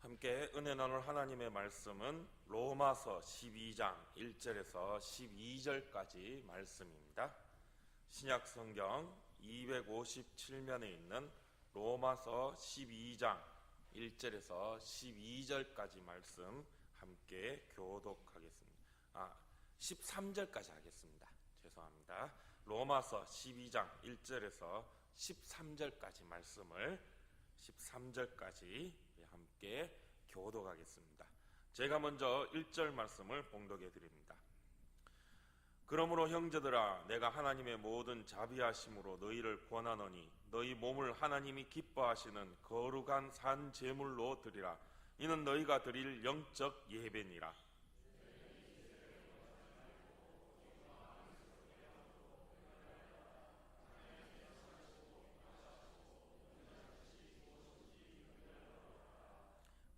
함께 은혜 나눌 하나님의 말씀은 로마서 12장 1절에서 12절까지 말씀입니다. 신약 성경 257면에 있는 로마서 12장 1절에서 12절까지 말씀 함께 교독하겠습니다. 13절까지 하겠습니다. 죄송합니다. 로마서 12장 1절에서 13절까지 말씀을 13절까지 함께 교독하겠습니다. 제가 먼저 1절 말씀을 봉독해 드립니다. 그러므로 형제들아, 내가 하나님의 모든 자비하심으로 너희를 권하노니 너희 몸을 하나님이 기뻐하시는 거룩한 산 제물로 드리라. 이는 너희가 드릴 영적 예배니라.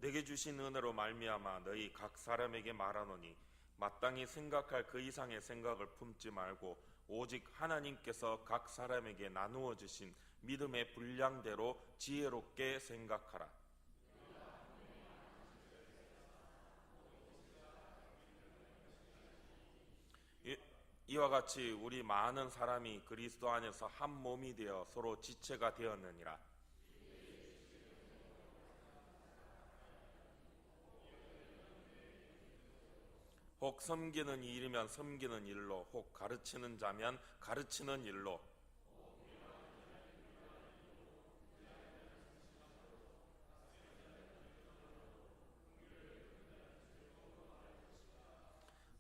내게 주신 은혜로 말미암아 너희 각 사람에게 말하노니 마땅히 생각할 그 이상의 생각을 품지 말고 오직 하나님께서 각 사람에게 나누어 주신 믿음의 분량대로 지혜롭게 생각하라. 이와 같이 우리 많은 사람이 그리스도 안에서 한 몸이 되어 서로 지체가 되었느니라. 혹 섬기는 일이면 섬기는 일로, 혹 가르치는 자면 가르치는 일로,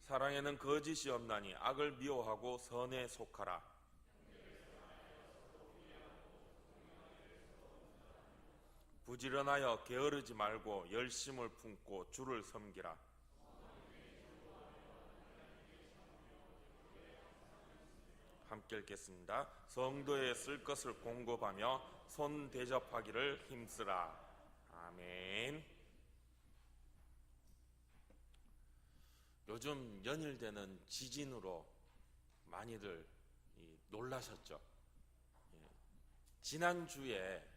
사랑에는 거짓이 없나니 악을 미워하고 선에 속하라. 부지런하여 게으르지 말고 열심을 품고 주를 섬기라. 함께 읽겠습니다. 성도에 쓸 것을 공급하며 손 대접하기를 힘쓰라. 아멘. 요즘 연일되는 지진으로 많이들 놀라셨죠. 지난주에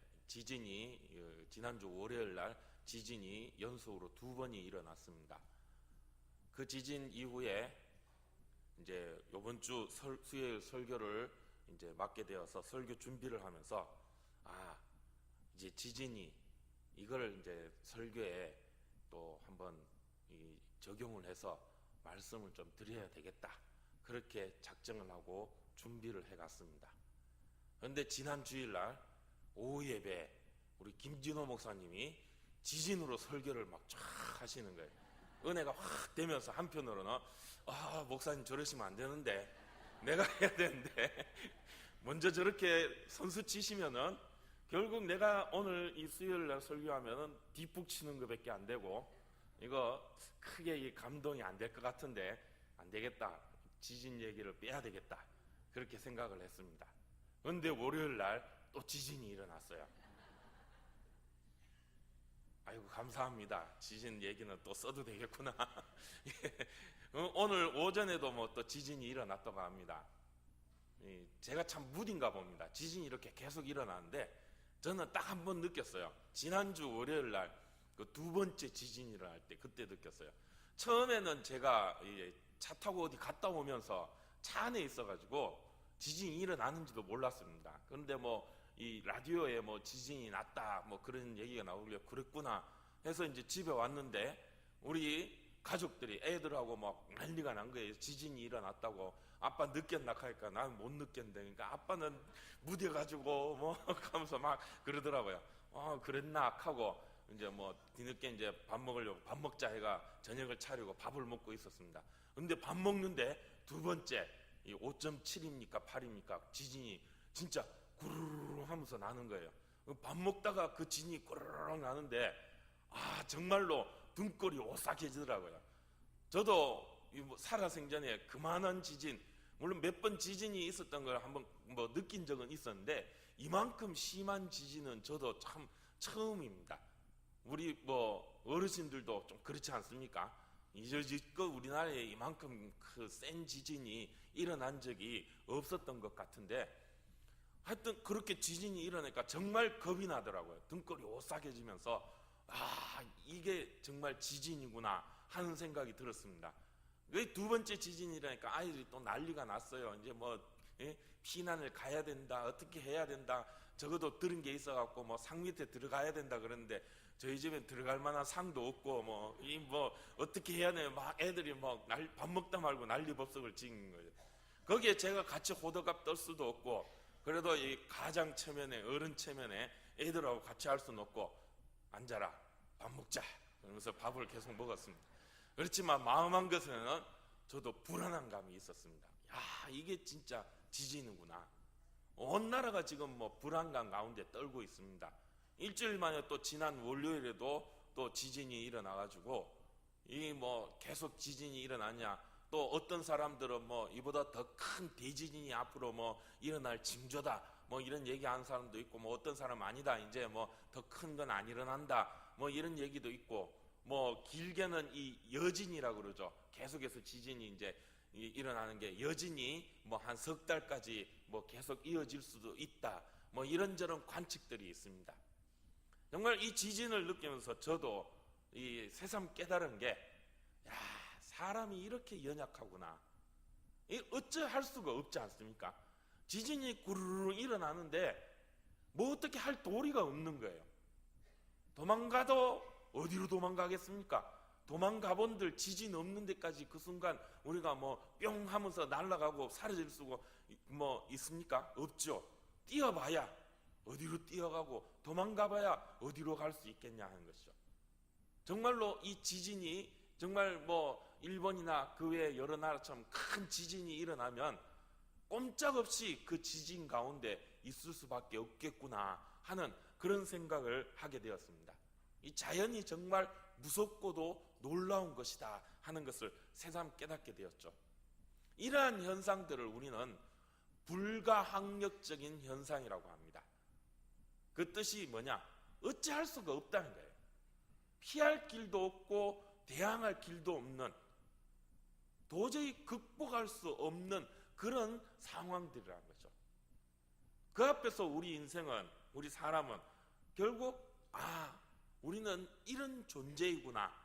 지난주 월요일 날 지진이 연속으로 2번이 일어났습니다. 그 지진 이후에 이제 이번 주 수요일 설교를 이제 맡게 되어서 설교 준비를 하면서 이제 지진이 이걸 이제 설교에 또 한번 적용을 해서 말씀을 좀 드려야 되겠다, 그렇게 작정을 하고 준비를 해갔습니다. 그런데 지난 주일날 오후 예배 우리 김진호 목사님이 지진으로 설교를 막 쫙 하시는 거예요. 은혜가 확 되면서 한편으로는 목사님 저러시면 안 되는데, 내가 해야 되는데 먼저 저렇게 선수 치시면은 결국 내가 오늘 이 수요일 날 설교하면은 뒷북 치는 것밖에 안 되고 이거 크게 감동이 안 될 것 같은데 안 되겠다, 지진 얘기를 빼야 되겠다, 그렇게 생각을 했습니다. 그런데 월요일 날 또 지진이 일어났어요. 아이고 감사합니다. 지진 얘기는 또 써도 되겠구나. 오늘 오전에도 뭐 또 지진이 일어났다고 합니다. 제가 참 무딘가 봅니다. 지진이 이렇게 계속 일어나는데 저는 딱 한 번 느꼈어요. 지난주 월요일 날 그 2번째 지진이 일어날 때 그때 느꼈어요. 처음에는 제가 차 타고 어디 갔다 오면서 차 안에 있어가지고 지진이 일어나는지도 몰랐습니다. 그런데 이 라디오에 지진이 났다 그런 얘기가 나오길래 그랬구나 해서 이제 집에 왔는데 우리 가족들이 애들하고 막 난리가 난 거예요. 지진이 일어났다고. 아빠 느꼈나 하니까 나는 못 느꼈는데, 그러니까 아빠는 무뎌가지고 하면서 막 그러더라고요. 그랬나 하고 이제 뒤늦게 이제 밥 먹으려고 밥 먹자 해가 저녁을 차리고 밥을 먹고 있었습니다. 근데 밥 먹는데 2번째 이 5.7입니까 8입니까 지진이 진짜 구르르 하면서 나는 거예요. 밥 먹다가 그 진이 꾸르르 나는데 정말로 등골이 오싹해지더라고요. 저도 살아생전에 그만한 지진, 물론 몇 번 지진이 있었던 걸 한번 느낀 적은 있었는데 이만큼 심한 지진은 저도 참 처음입니다. 우리 어르신들도 좀 그렇지 않습니까? 이제껏 우리나라에 이만큼 그 센 지진이 일어난 적이 없었던 것 같은데, 하여튼 그렇게 지진이 일어나니까 정말 겁이 나더라고요. 등골이 오싹해지면서 이게 정말 지진이구나 하는 생각이 들었습니다. 두 번째 지진이라니까 아이들이 또 난리가 났어요. 이제 피난을 가야 된다, 어떻게 해야 된다, 적어도 들은 게 있어갖고 상 밑에 들어가야 된다 그러는데 저희 집엔 들어갈 만한 상도 없고 어떻게 해야 돼? 막 애들이 밥 먹다 말고 난리법석을 지은 거예요. 거기에 제가 같이 호들갑 떨 수도 없고, 그래도 이 가장 체면에, 어른 체면에 애들하고 같이 할 수는 없고, 앉아라, 밥 먹자 그러면서 밥을 계속 먹었습니다. 그렇지만 마음 한것은 저도 불안한 감이 있었습니다. 이게 진짜 지진이구나. 온 나라가 지금 불안감 가운데 떨고 있습니다. 일주일 만에 또 지난 월요일에도 또 지진이 일어나가지고 계속 지진이 일어나냐, 또 어떤 사람들은 이보다 더 큰 대지진이 앞으로 일어날 징조다 이런 얘기하는 사람도 있고, 어떤 사람은 아니다, 이제 더 큰 건 안 일어난다 이런 얘기도 있고, 길게는 이 여진이라고 그러죠. 계속해서 지진이 이제 일어나는 게 여진이 한 석 달까지 계속 이어질 수도 있다, 이런저런 관측들이 있습니다. 정말 이 지진을 느끼면서 저도 이 새삼 깨달은 게, 사람이 이렇게 연약하구나. 어찌할 수가 없지 않습니까? 지진이 구르르 일어나는데 어떻게 할 도리가 없는 거예요. 도망가도 어디로 도망가겠습니까? 도망가본들 지진 없는 데까지 그 순간 우리가 뿅 하면서 날아가고 사라질 수가 있습니까? 없죠. 뛰어봐야 어디로 뛰어가고 도망가봐야 어디로 갈 수 있겠냐 하는 것이죠. 정말로 이 지진이 정말 일본이나 그 외 여러 나라처럼 큰 지진이 일어나면 꼼짝없이 그 지진 가운데 있을 수밖에 없겠구나 하는 그런 생각을 하게 되었습니다. 이 자연이 정말 무섭고도 놀라운 것이다 하는 것을 새삼 깨닫게 되었죠. 이러한 현상들을 우리는 불가항력적인 현상이라고 합니다. 그 뜻이 뭐냐? 어찌할 수가 없다는 거예요. 피할 길도 없고 대항할 길도 없는, 도저히 극복할 수 없는 그런 상황들이라는 거죠. 그 앞에서 우리 인생은, 우리 사람은 결국 우리는 이런 존재이구나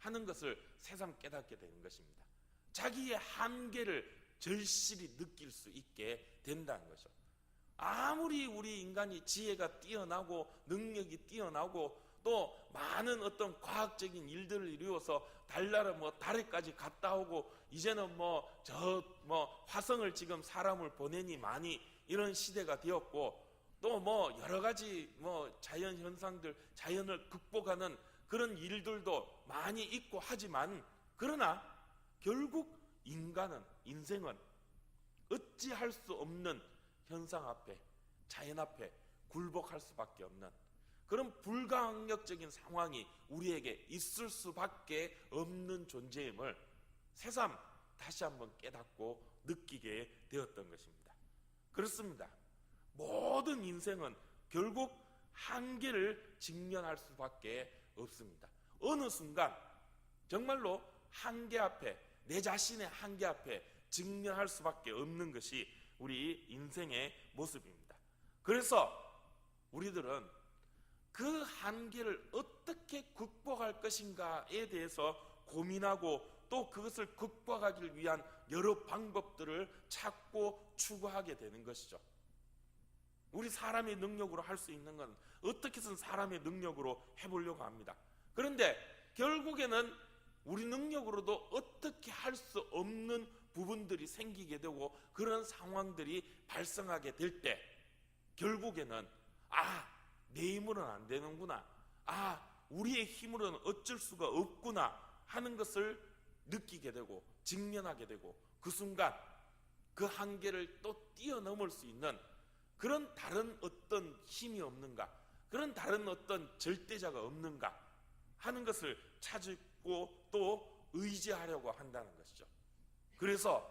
하는 것을 새삼 깨닫게 되는 것입니다. 자기의 한계를 절실히 느낄 수 있게 된다는 거죠. 아무리 우리 인간이 지혜가 뛰어나고 능력이 뛰어나고 또 많은 어떤 과학적인 일들을 이루어서 달나라 달에까지 갔다 오고, 이제는 화성을 지금 사람을 보내니 많이 이런 시대가 되었고, 또 여러 가지 자연 현상들, 자연을 극복하는 그런 일들도 많이 있고 하지만, 그러나 결국 인생은 어찌할 수 없는 현상 앞에, 자연 앞에 굴복할 수밖에 없는 그런 불가항력적인 상황이 우리에게 있을 수밖에 없는 존재임을 새삼 다시 한번 깨닫고 느끼게 되었던 것입니다. 그렇습니다. 모든 인생은 결국 한계를 직면할 수밖에 없습니다. 어느 순간 정말로 한계 앞에, 내 자신의 한계 앞에 직면할 수밖에 없는 것이 우리 인생의 모습입니다. 그래서 우리들은 그 한계를 어떻게 극복할 것인가에 대해서 고민하고, 또 그것을 극복하기 위한 여러 방법들을 찾고 추구하게 되는 것이죠. 우리 사람의 능력으로 할 수 있는 건 어떻게든 사람의 능력으로 해보려고 합니다. 그런데 결국에는 우리 능력으로도 어떻게 할 수 없는 부분들이 생기게 되고, 그런 상황들이 발생하게 될 때 결국에는 내 힘으로는 안 되는구나, 우리의 힘으로는 어쩔 수가 없구나 하는 것을 느끼게 되고 직면하게 되고, 그 순간 그 한계를 또 뛰어넘을 수 있는 그런 다른 어떤 힘이 없는가, 그런 다른 어떤 절대자가 없는가 하는 것을 찾고 또 의지하려고 한다는 것이죠. 그래서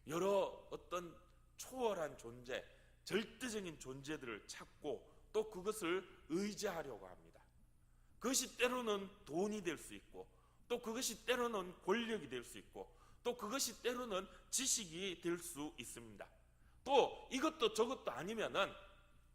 여러 어떤 초월한 존재, 절대적인 존재들을 찾고 또 그것을 의지하려고 합니다. 그것이 때로는 돈이 될 수 있고, 또 그것이 때로는 권력이 될 수 있고, 또 그것이 때로는 지식이 될 수 있습니다. 또 이것도 저것도 아니면은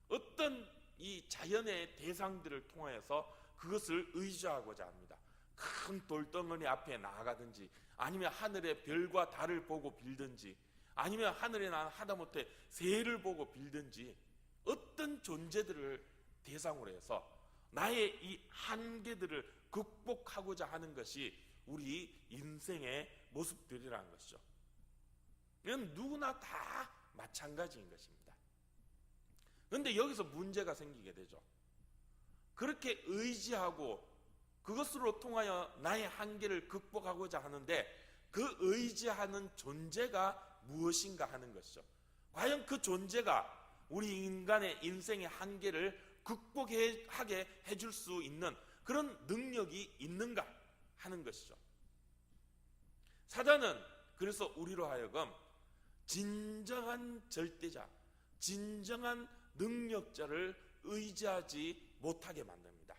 어떤 이 자연의 대상들을 통하여서 그것을 의지하고자 합니다. 큰 돌덩어리 앞에 나아가든지, 아니면 하늘의 별과 달을 보고 빌든지, 아니면 하늘에 난 하다못해 새를 보고 빌든지, 어떤 존재들을 대상으로 해서 나의 이 한계들을 극복하고자 하는 것이 우리 인생의 모습들이라는 것이죠. 이건 누구나 다 마찬가지인 것입니다. 그런데 여기서 문제가 생기게 되죠. 그렇게 의지하고 그것으로 통하여 나의 한계를 극복하고자 하는데, 그 의지하는 존재가 무엇인가 하는 것이죠. 과연 그 존재가 우리 인간의 인생의 한계를 극복하게 해줄 수 있는 그런 능력이 있는가 하는 것이죠. 사단은 그래서 우리로 하여금 진정한 절대자, 진정한 능력자를 의지하지 못하게 만듭니다.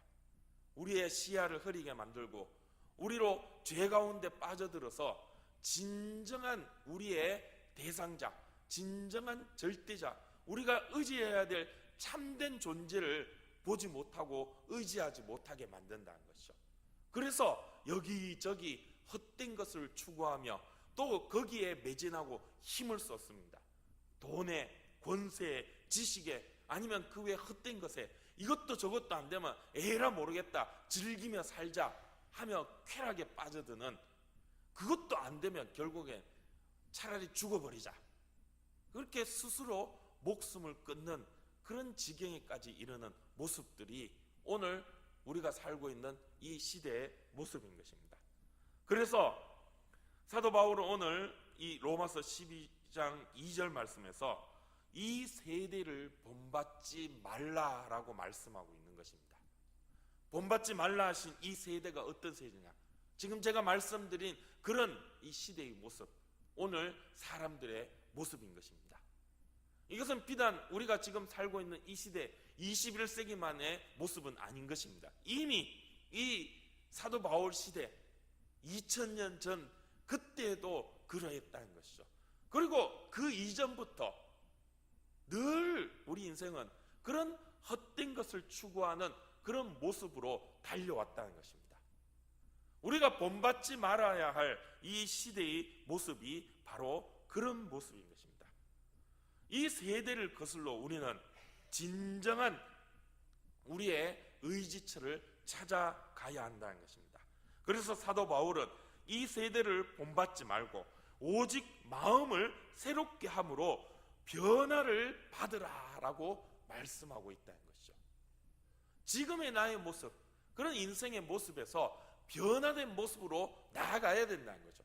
우리의 시야를 흐리게 만들고, 우리로 죄 가운데 빠져들어서 진정한 우리의 대상자, 진정한 절대자, 우리가 의지해야 될 참된 존재를 보지 못하고 의지하지 못하게 만든다는 것이죠. 그래서 여기저기 헛된 것을 추구하며 또 거기에 매진하고 힘을 썼습니다. 돈에, 권세에, 지식에, 아니면 그 외 헛된 것에, 이것도 저것도 안 되면 에라 모르겠다, 즐기며 살자 하며 쾌락에 빠져드는, 그것도 안 되면 결국엔 차라리 죽어버리자, 그렇게 스스로 목숨을 끊는 그런 지경에까지 이르는 모습들이 오늘 우리가 살고 있는 이 시대의 모습인 것입니다. 그래서 사도 바울은 오늘 이 로마서 12장 2절 말씀에서 이 세대를 본받지 말라라고 말씀하고 있는 것입니다. 본받지 말라 하신 이 세대가 어떤 세대냐? 지금 제가 말씀드린 그런 이 시대의 모습, 오늘 사람들의 모습인 것입니다. 이것은 비단 우리가 지금 살고 있는 이 시대 21세기만의 모습은 아닌 것입니다. 이미 이 사도 바울 시대 2000년 전 그때도 그러했다는 것이죠. 그리고 그 이전부터 늘 우리 인생은 그런 헛된 것을 추구하는 그런 모습으로 달려왔다는 것입니다. 우리가 본받지 말아야 할 이 시대의 모습이 바로 그런 모습인 것입니다. 이 세대를 거슬러 우리는 진정한 우리의 의지처를 찾아가야 한다는 것입니다. 그래서 사도 바울은 이 세대를 본받지 말고 오직 마음을 새롭게 함으로 변화를 받으라라고 말씀하고 있다는 것이죠. 지금의 나의 모습, 그런 인생의 모습에서 변화된 모습으로 나아가야 된다는 거죠.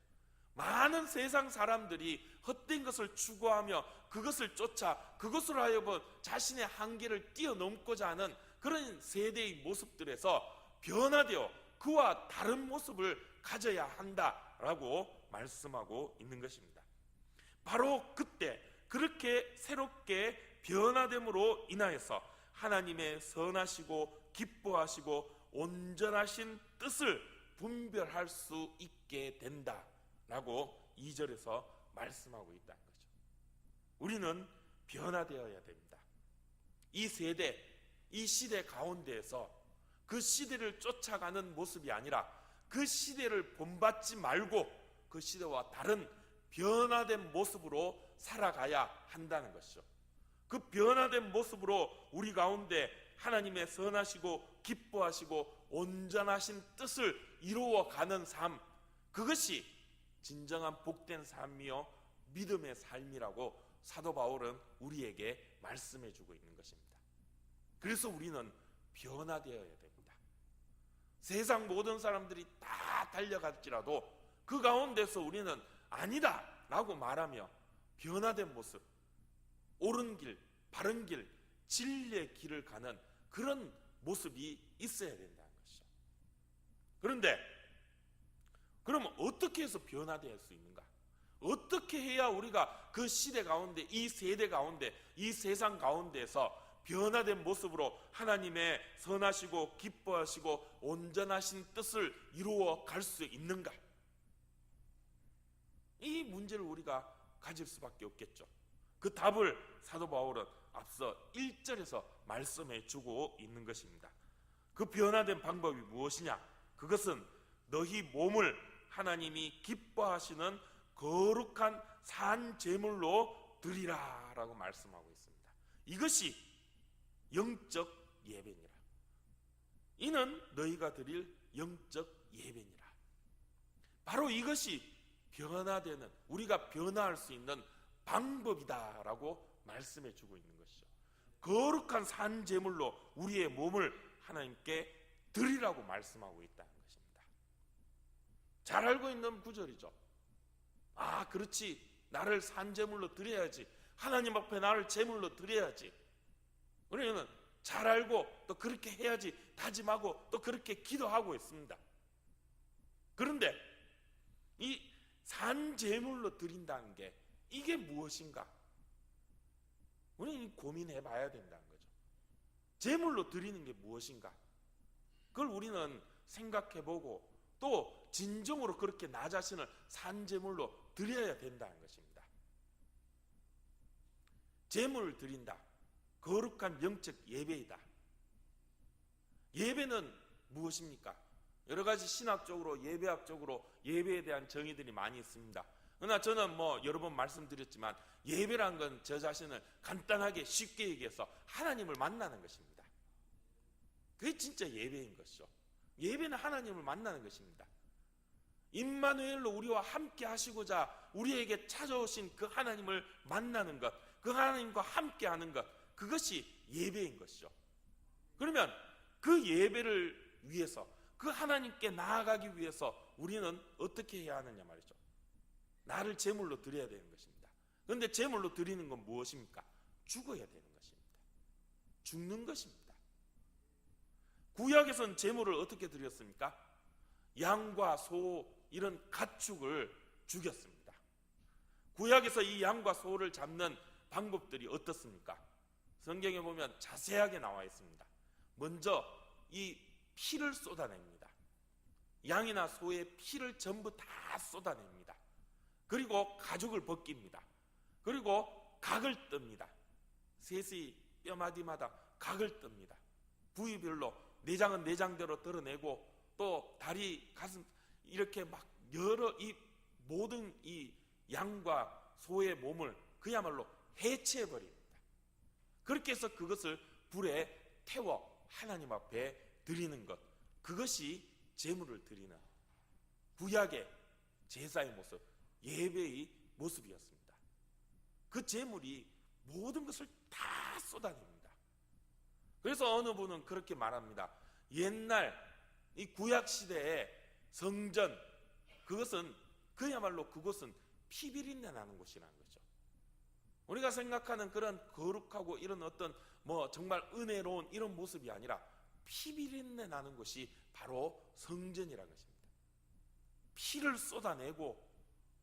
많은 세상 사람들이 헛된 것을 추구하며 그것을 쫓아 그것으로 하여금 자신의 한계를 뛰어넘고자 하는 그런 세대의 모습들에서 변화되어 그와 다른 모습을 가져야 한다라고 말씀하고 있는 것입니다. 바로 그때 그렇게 새롭게 변화됨으로 인하여서 하나님의 선하시고 기뻐하시고 온전하신 뜻을 분별할 수 있게 된다라고 2절에서 말씀하고 있다는 거죠. 우리는 변화되어야 됩니다. 이 세대, 이 시대 가운데에서 그 시대를 쫓아가는 모습이 아니라 그 시대를 본받지 말고 그 시대와 다른 변화된 모습으로 살아가야 한다는 것이죠. 그 변화된 모습으로 우리 가운데 하나님의 선하시고 기뻐하시고 온전하신 뜻을 이루어가는 삶, 그것이 진정한 복된 삶이요 믿음의 삶이라고 사도 바울은 우리에게 말씀해주고 있는 것입니다. 그래서 우리는 변화되어야 됩니다. 세상 모든 사람들이 다 달려갈지라도 그 가운데서 우리는 아니다 라고 말하며 변화된 모습, 옳은 길, 바른 길, 진리의 길을 가는 그런 모습이 있어야 된다는 것이죠. 그런데 그러면 어떻게 해서 변화될 수 있는가? 어떻게 해야 우리가 그 시대 가운데, 이 세대 가운데, 이 세상 가운데에서 변화된 모습으로 하나님의 선하시고 기뻐하시고 온전하신 뜻을 이루어 갈 수 있는가? 이 문제를 우리가 가질 수밖에 없겠죠. 그 답을 사도 바울은 앞서 1절에서 말씀해 주고 있는 것입니다. 그 변화된 방법이 무엇이냐? 그것은 너희 몸을 하나님이 기뻐하시는 거룩한 산 제물로 드리라 라고 말씀하고 있습니다. 이것이 영적 예배니라. 이는 너희가 드릴 영적 예배니라. 바로 이것이 변화되는, 우리가 변화할 수 있는 방법이다라고 말씀해 주고 있는 것이죠. 거룩한 산 제물로 우리의 몸을 하나님께 드리라고 말씀하고 있다는 것입니다. 잘 알고 있는 구절이죠. 아, 그렇지, 나를 산 제물로 드려야지, 하나님 앞에 나를 제물로 드려야지. 우리는 잘 알고 또 그렇게 해야지 다짐하고 또 그렇게 기도하고 있습니다. 그런데 이 산 제물로 드린다는 게 이게 무엇인가? 우리는 고민해 봐야 된다는 거죠. 제물로 드리는 게 무엇인가? 그걸 우리는 생각해 보고 또 진정으로 그렇게 나 자신을 산 제물로 드려야 된다는 것입니다. 제물을 드린다. 거룩한 영적 예배이다. 예배는 무엇입니까? 여러 가지 신학적으로, 예배학적으로 예배에 대한 정의들이 많이 있습니다. 그러나 저는 여러 번 말씀드렸지만 예배란 건 저 자신을 간단하게 쉽게 얘기해서 하나님을 만나는 것입니다. 그게 진짜 예배인 것이죠. 예배는 하나님을 만나는 것입니다. 임마누엘로 우리와 함께 하시고자 우리에게 찾아오신 그 하나님을 만나는 것, 그 하나님과 함께 하는 것, 그것이 예배인 것이죠. 그러면 그 예배를 위해서, 그 하나님께 나아가기 위해서 우리는 어떻게 해야 하느냐 말이죠. 나를 제물로 드려야 되는 것입니다. 그런데 제물로 드리는 건 무엇입니까? 죽어야 되는 것입니다. 죽는 것입니다. 구약에서는 제물을 어떻게 드렸습니까? 양과 소, 이런 가축을 죽였습니다. 구약에서 이 양과 소를 잡는 방법들이 어떻습니까? 성경에 보면 자세하게 나와 있습니다. 먼저 이 피를 쏟아냅니다. 양이나 소의 피를 전부 다 쏟아냅니다. 그리고 가죽을 벗깁니다. 그리고 각을 뜹니다. 셋이 뼈마디마다 각을 뜹니다. 부위별로 내장은 내장대로 드러내고 또 다리, 가슴 이렇게 막 여러 이 모든 이 양과 소의 몸을 그야말로 해체해버립니다. 그렇게 해서 그것을 불에 태워 하나님 앞에 드리는 것, 그것이 제물을 드리는 구약의 제사의 모습, 예배의 모습이었습니다. 그 제물이 모든 것을 다 쏟아냅니다. 그래서 어느 분은 그렇게 말합니다. 옛날 이 구약 시대의 성전, 그것은 그야말로 그곳은 피비린내 나는 곳이라는 거죠. 우리가 생각하는 그런 거룩하고 이런 어떤 정말 은혜로운 이런 모습이 아니라 피비린내 나는 곳이 바로 성전이라는 것입니다. 피를 쏟아내고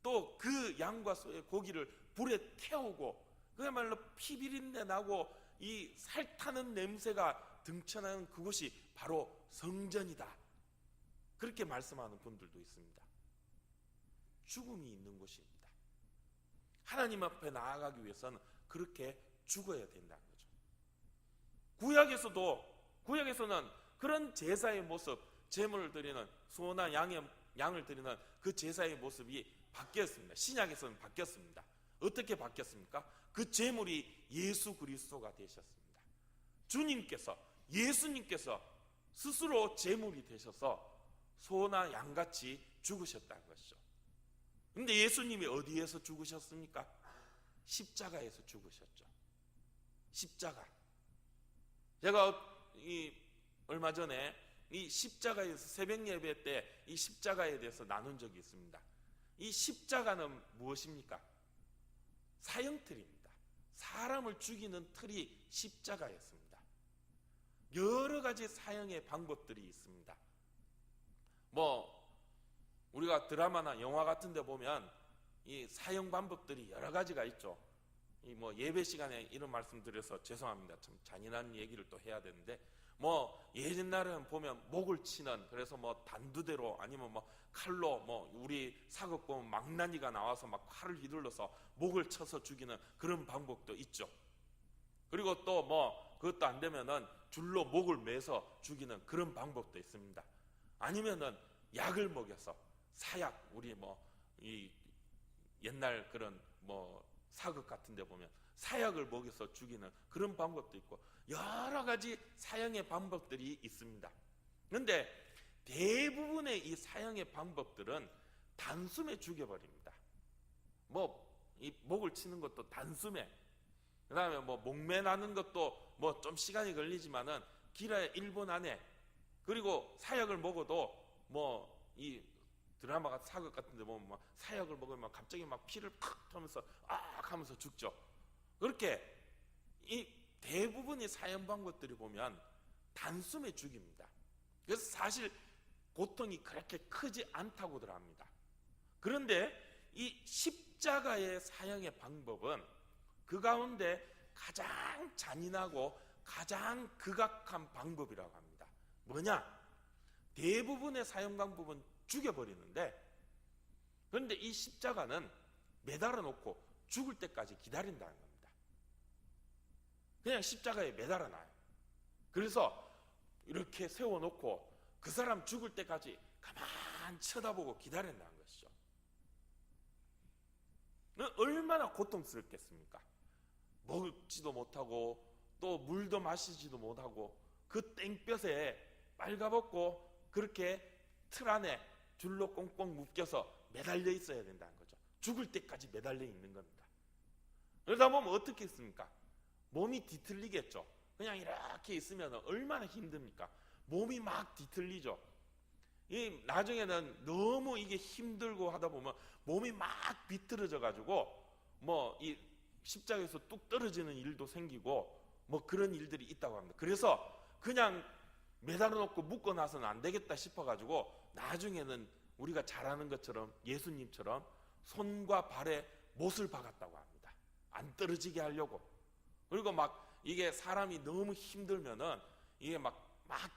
또 그 양과 소의 고기를 불에 태우고 그야말로 피비린내 나고 이 살타는 냄새가 등쳐나는 그곳이 바로 성전이다. 그렇게 말씀하는 분들도 있습니다. 죽음이 있는 곳입니다. 하나님 앞에 나아가기 위해서는 그렇게 죽어야 된다는 거죠. 구약에서는 그런 제사의 모습, 제물을 드리는 소나 양을 드리는 그 제사의 모습이 바뀌었습니다. 신약에서는 바뀌었습니다. 어떻게 바뀌었습니까? 그 제물이 예수 그리스도가 되셨습니다. 예수님께서 스스로 제물이 되셔서 소나 양같이 죽으셨다는 것이죠. 그런데 예수님이 어디에서 죽으셨습니까? 십자가에서 죽으셨죠. 십자가. 제가 얼마 전에 이 십자가에서 새벽 예배 때 이 십자가에 대해서 나눈 적이 있습니다. 이 십자가는 무엇입니까? 사형틀입니다. 사람을 죽이는 틀이 십자가였습니다. 여러 가지 사형의 방법들이 있습니다. 우리가 드라마나 영화 같은 데 보면 이 사형 방법들이 여러 가지가 있죠. 예배 시간에 이런 말씀 드려서 죄송합니다. 참 잔인한 얘기를 또 해야 되는데 옛날에는 보면 목을 치는, 그래서 단두대로 아니면 칼로 우리 사극 보면 망나니가 나와서 막 칼을 휘둘러서 목을 쳐서 죽이는 그런 방법도 있죠. 그리고 또 그것도 안 되면은 줄로 목을 매서 죽이는 그런 방법도 있습니다. 아니면은 약을 먹여서 사약, 우리 이 옛날 그런 사극 같은 데 보면 사약을 먹여서 죽이는 그런 방법도 있고 여러 가지 사형의 방법들이 있습니다. 그런데 대부분의 이 사형의 방법들은 단숨에 죽여버립니다. 이 목을 치는 것도 단숨에, 그 다음에 목매 나는 것도 좀 시간이 걸리지만은 길어야 1분 안에, 그리고 사약을 먹어도 이 드라마 사극 같은 데 보면 사약을 먹으면 갑자기 피를 팍 터면서 하면서 죽죠. 그렇게 이 대부분의 사형 방법들이 보면 단숨에 죽입니다. 그래서 사실 고통이 그렇게 크지 않다고들 합니다. 그런데 이 십자가의 사형의 방법은 그 가운데 가장 잔인하고 가장 극악한 방법이라고 합니다. 뭐냐? 대부분의 사형 방법은 죽여버리는데, 그런데 이 십자가는 매달아 놓고 죽을 때까지 기다린다는 겁니다. 그냥 십자가에 매달아 놔요. 그래서 이렇게 세워놓고 그 사람 죽을 때까지 가만 쳐다보고 기다린다는 것이죠. 얼마나 고통스럽겠습니까? 먹지도 못하고 또 물도 마시지도 못하고 그 땡볕에 빨가벗고 그렇게 틀 안에 줄로 꽁꽁 묶여서 매달려 있어야 된다는 거죠. 죽을 때까지 매달려 있는 겁니다. 그러다 보면 어떻게 했습니까? 몸이 뒤틀리겠죠. 그냥 이렇게 있으면 얼마나 힘듭니까? 몸이 막 뒤틀리죠. 나중에는 너무 이게 힘들고 하다 보면 몸이 막 비틀어져 가지고 이 십자가에서 뚝 떨어지는 일도 생기고 그런 일들이 있다고 합니다. 그래서 그냥 매달아 놓고 묶어 놔서는 안 되겠다 싶어 가지고 나중에는 우리가 잘 아는 것처럼 예수님처럼 손과 발에 못을 박았다고 합니다. 안 떨어지게 하려고. 그리고 이게 사람이 너무 힘들면은 이게 막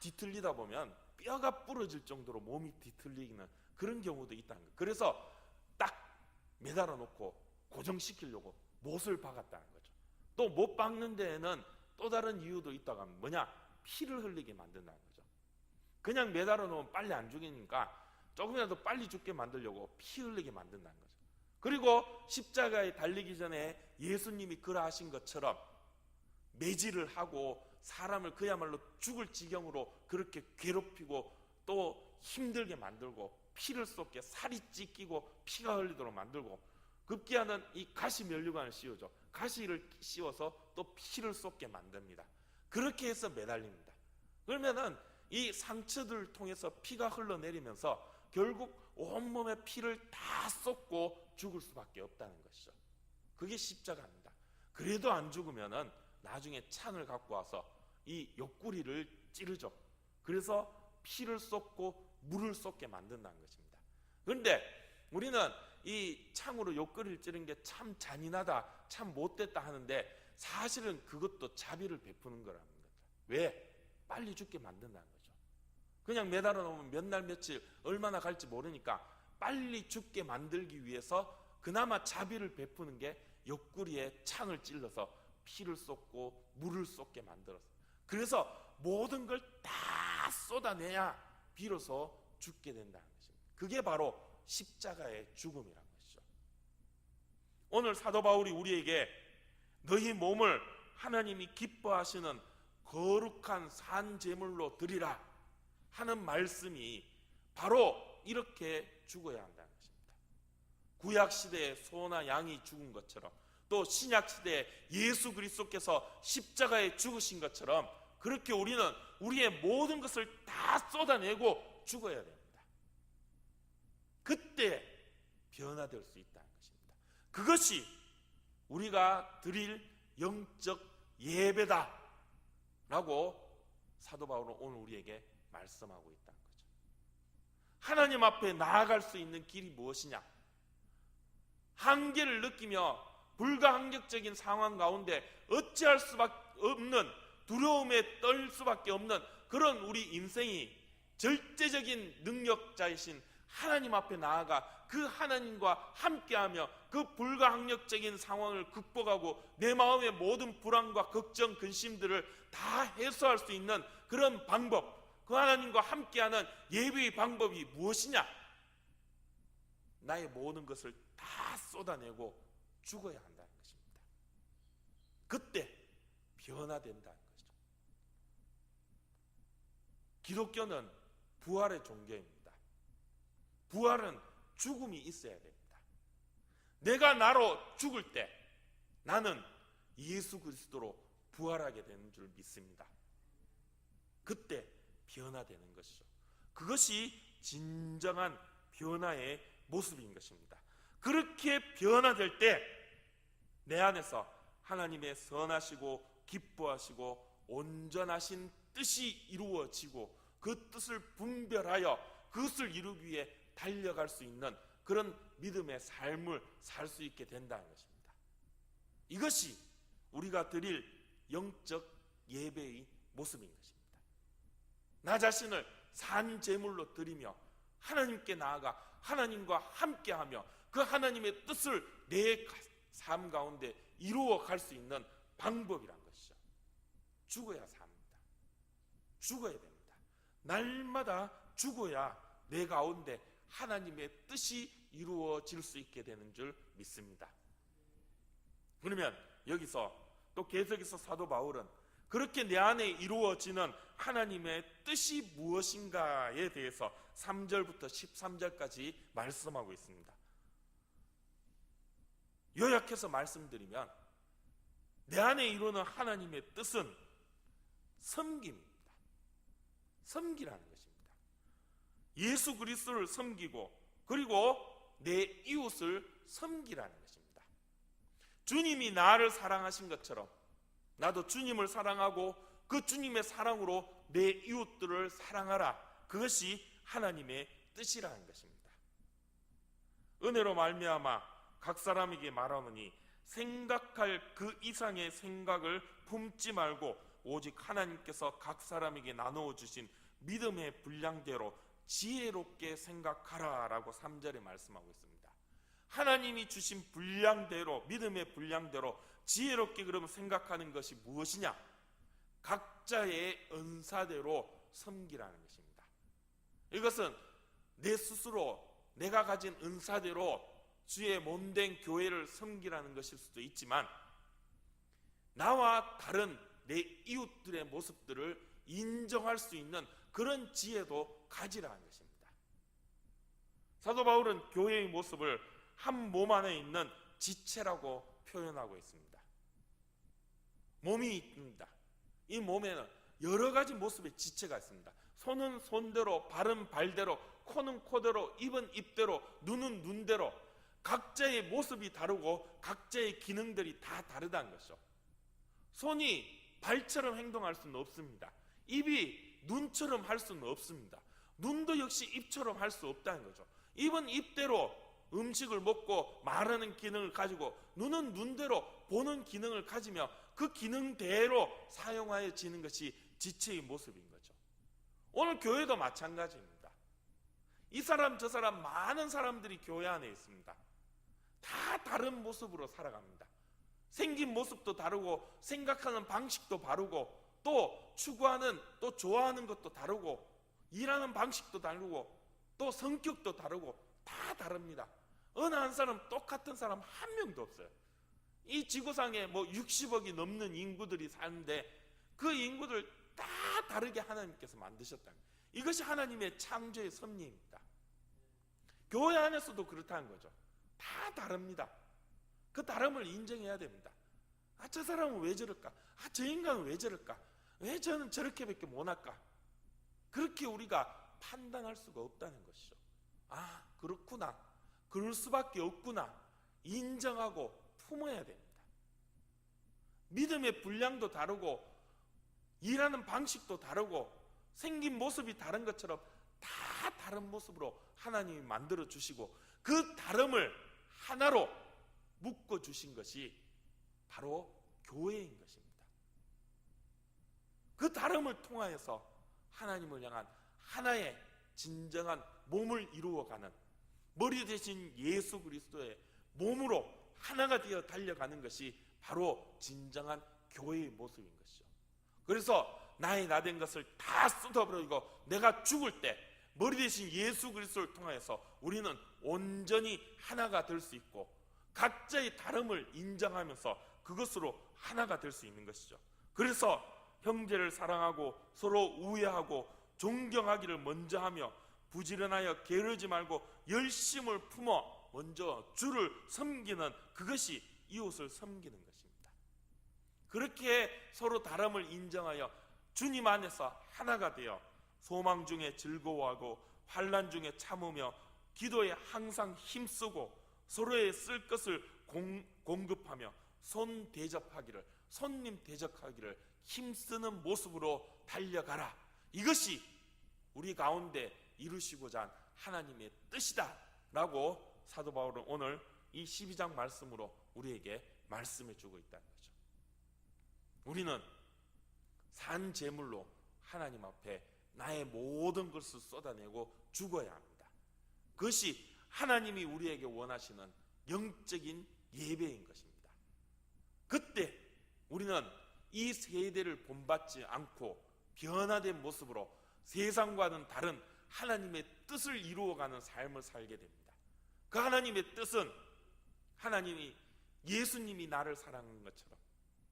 뒤틀리다 보면 뼈가 부러질 정도로 몸이 뒤틀리는 그런 경우도 있다는 거예요. 그래서 딱 매달아 놓고 고정시키려고 못을 박았다는 거죠. 또 못 박는 데에는 또 다른 이유도 있다고 하면 뭐냐? 피를 흘리게 만든다는 거죠. 그냥 매달아 놓으면 빨리 안 죽이니까 조금이라도 빨리 죽게 만들려고 피 흘리게 만든다는 거죠. 그리고 십자가에 달리기 전에 예수님이 그러하신 것처럼 매질을 하고 사람을 그야말로 죽을 지경으로 그렇게 괴롭히고 또 힘들게 만들고 피를 쏟게 살이 찢기고 피가 흘리도록 만들고 급기야는 이 가시 면류관을 씌우죠. 가시를 씌워서 또 피를 쏟게 만듭니다. 그렇게 해서 매달립니다. 그러면은 이 상처들을 통해서 피가 흘러내리면서 결국 온몸에 피를 다 쏟고 죽을 수밖에 없다는 것이죠. 그게 십자가입니다. 그래도 안 죽으면은 나중에 창을 갖고 와서 이 옆구리를 찌르죠. 그래서 피를 쏟고 물을 쏟게 만든다는 것입니다. 그런데 우리는 이 창으로 옆구리를 찌른 게 참 잔인하다, 참 못됐다 하는데 사실은 그것도 자비를 베푸는 거라는 겁니다. 왜? 빨리 죽게 만든다는 거죠. 그냥 매달아 놓으면 몇 날 며칠 얼마나 갈지 모르니까 빨리 죽게 만들기 위해서 그나마 자비를 베푸는 게 옆구리에 창을 찔러서 피를 쏟고 물을 쏟게 만들었어요. 그래서 모든 걸 다 쏟아내야 비로소 죽게 된다는 것입니다. 그게 바로 십자가의 죽음이라는 것이죠. 오늘 사도 바울이 우리에게 너희 몸을 하나님이 기뻐하시는 거룩한 산 제물로 드리라 하는 말씀이 바로 이렇게 죽어야 한다는 것입니다. 구약 시대에 소나 양이 죽은 것처럼 또 신약 시대에 예수 그리스도께서 십자가에 죽으신 것처럼 그렇게 우리는 우리의 모든 것을 다 쏟아내고 죽어야 됩니다. 그때 변화될 수 있다는 것입니다. 그것이 우리가 드릴 영적 예배다 라고 사도 바울은 오늘 우리에게 말씀하고 있다는 거죠. 하나님 앞에 나아갈 수 있는 길이 무엇이냐? 한계를 느끼며 불가항력적인 상황 가운데 어찌할 수밖에 없는 두려움에 떨 수밖에 없는 그런 우리 인생이 절대적인 능력자이신 하나님 앞에 나아가 그 하나님과 함께하며 그 불가항력적인 상황을 극복하고 내 마음의 모든 불안과 걱정, 근심들을 다 해소할 수 있는 그런 방법, 그 하나님과 함께하는 예배의 방법이 무엇이냐? 나의 모든 것을 다 쏟아내고 죽어야 한다는 것입니다. 그때 변화된다는 거죠. 기독교는 부활의 종교입니다. 부활은 죽음이 있어야 됩니다. 내가 나로 죽을 때 나는 예수 그리스도로 부활하게 되는 줄 믿습니다. 그때 변화되는 것이죠. 그것이 진정한 변화의 모습인 것입니다. 그렇게 변화될 때 내 안에서 하나님의 선하시고 기뻐하시고 온전하신 뜻이 이루어지고 그 뜻을 분별하여 그것을 이루기 위해 달려갈 수 있는 그런 믿음의 삶을 살 수 있게 된다는 것입니다. 이것이 우리가 드릴 영적 예배의 모습인 것입니다. 나 자신을 산 제물로 드리며 하나님께 나아가 하나님과 함께하며 그 하나님의 뜻을 내 삶 가운데 이루어 갈 수 있는 방법이란 것이죠. 죽어야 삽니다. 죽어야 됩니다. 날마다 죽어야 내 가운데 하나님의 뜻이 이루어질 수 있게 되는 줄 믿습니다. 그러면 여기서 또 계속해서 사도 바울은 그렇게 내 안에 이루어지는 하나님의 뜻이 무엇인가에 대해서 3절부터 13절까지 말씀하고 있습니다. 요약해서 말씀드리면 내 안에 이루는 하나님의 뜻은 섬김입니다. 섬기라는 것입니다. 예수 그리스도를 섬기고 그리고 내 이웃을 섬기라는 것입니다. 주님이 나를 사랑하신 것처럼 나도 주님을 사랑하고 그 주님의 사랑으로 내 이웃들을 사랑하라. 그것이 하나님의 뜻이라는 것입니다. 은혜로 말미암아 각 사람에게 말하노니 생각할 그 이상의 생각을 품지 말고 오직 하나님께서 각 사람에게 나누어 주신 믿음의 분량대로 지혜롭게 생각하라 라고 3절에 말씀하고 있습니다. 하나님이 주신 분량대로, 믿음의 분량대로 지혜롭게 그러면 생각하는 것이 무엇이냐? 각자의 은사대로 섬기라는 것입니다. 이것은 내 스스로 내가 가진 은사대로 주의 몸된 교회를 섬기라는 것일 수도 있지만 나와 다른 내 이웃들의 모습들을 인정할 수 있는 그런 지혜도 가지라는 것입니다. 사도 바울은 교회의 모습을 한 몸 안에 있는 지체라고 표현하고 있습니다. 몸이 있습니다. 이 몸에는 여러 가지 모습의 지체가 있습니다. 손은 손대로, 발은 발대로, 코는 코대로, 입은 입대로, 눈은 눈대로 각자의 모습이 다르고 각자의 기능들이 다 다르다는 것이죠. 손이 발처럼 행동할 수는 없습니다. 입이 눈처럼 할 수는 없습니다. 눈도 역시 입처럼 할 수 없다는 거죠. 입은 입대로 음식을 먹고 말하는 기능을 가지고 눈은 눈대로 보는 기능을 가지며 그 기능대로 사용하여지는 것이 지체의 모습인 거죠. 오늘 교회도 마찬가지입니다. 이 사람 저 사람 많은 사람들이 교회 안에 있습니다. 다 다른 모습으로 살아갑니다. 생긴 모습도 다르고 생각하는 방식도 다르고 또 추구하는 또 좋아하는 것도 다르고 일하는 방식도 다르고 또 성격도 다르고 다 다릅니다. 어느 한 사람 똑같은 사람 한 명도 없어요. 이 지구상에 뭐 60억이 넘는 인구들이 사는데 그 인구들 다 다르게 하나님께서 만드셨다는 거예요. 이것이 하나님의 창조의 섭리입니다. 교회 안에서도 그렇다는 거죠. 다 다릅니다. 그 다름을 인정해야 됩니다. 저 사람은 왜 저럴까? 저 인간은 왜 저럴까? 왜 저는 저렇게밖에 못할까? 그렇게 우리가 판단할 수가 없다는 것이죠. 그렇구나. 그럴 수밖에 없구나. 인정하고 품어야 됩니다. 믿음의 분량도 다르고 일하는 방식도 다르고 생긴 모습이 다른 것처럼 다 다른 모습으로 하나님이 만들어 주시고 그 다름을 하나로 묶어 주신 것이 바로 교회인 것입니다. 그 다름을 통하여서 하나님을 향한 하나의 진정한 몸을 이루어가는, 머리 대신 예수 그리스도의 몸으로 하나가 되어 달려가는 것이 바로 진정한 교회의 모습인 것이죠. 그래서 나의 나된 것을 다 쏟아버리고 내가 죽을 때 머리 대신 예수 그리스도를 통하여서 우리는 온전히 하나가 될 수 있고, 각자의 다름을 인정하면서 그것으로 하나가 될 수 있는 것이죠. 그래서 형제를 사랑하고 서로 우애하고 존경하기를 먼저 하며 부지런하여 게으르지 말고 열심을 품어 먼저 주를 섬기는, 그것이 이웃을 섬기는 것입니다. 그렇게 서로 다름을 인정하여 주님 안에서 하나가 되어 소망 중에 즐거워하고 환난 중에 참으며 기도에 항상 힘쓰고 서로의 쓸 것을 공급하며 손님 대접하기를 힘쓰는 모습으로 달려가라. 이것이 우리 가운데 이루시고자 한 하나님의 뜻이다 라고 사도 바울은 오늘 이 12장 말씀으로 우리에게 말씀해 주고 있다는 거죠. 우리는 산 제물로 하나님 앞에 나의 모든 것을 쏟아내고 죽어야 합니다. 그것이 하나님이 우리에게 원하시는 영적인 예배인 것입니다. 그때 우리는 이 세대를 본받지 않고 변화된 모습으로 세상과는 다른 하나님의 뜻을 이루어가는 삶을 살게 됩니다. 그 하나님의 뜻은 하나님이 예수님이 나를 사랑한 것처럼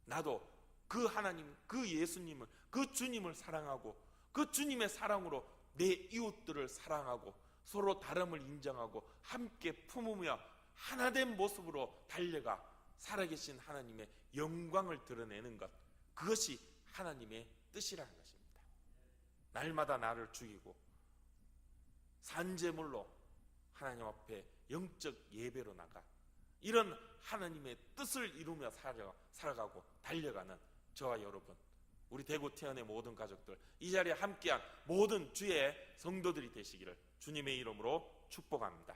나도 그 하나님, 그 예수님을, 그 주님을 사랑하고 그 주님의 사랑으로 내 이웃들을 사랑하고 서로 다름을 인정하고 함께 품으며 하나된 모습으로 달려가 살아계신 하나님의 영광을 드러내는 것, 그것이 하나님의 뜻이라는 것입니다. 날마다 나를 죽이고 산제물로 하나님 앞에 영적 예배로 나가 이런 하나님의 뜻을 이루며 살아가고 달려가는 저와 여러분, 우리 대구 태안의 모든 가족들, 이 자리에 함께한 모든 주의 성도들이 되시기를 주님의 이름으로 축복합니다.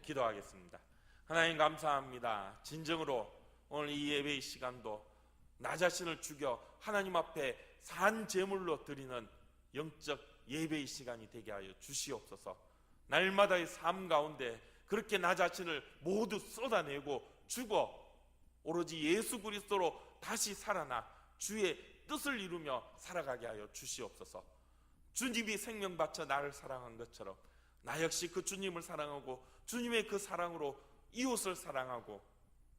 기도하겠습니다. 하나님 감사합니다. 진정으로 오늘 이 예배의 시간도 나 자신을 죽여 하나님 앞에 산 제물로 드리는 영적 예배의 시간이 되게 하여 주시옵소서. 날마다의 삶 가운데 그렇게 나 자신을 모두 쏟아내고 죽어 오로지 예수 그리스도로 다시 살아나 주의 뜻을 이루며 살아가게 하여 주시옵소서. 주님이 생명 바쳐 나를 사랑한 것처럼 나 역시 그 주님을 사랑하고 주님의 그 사랑으로 이웃을 사랑하고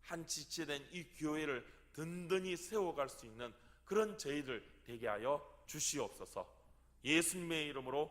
한 지체된 이 교회를 든든히 세워갈 수 있는 그런 저희들 되게 하여 주시옵소서. 예수님의 이름으로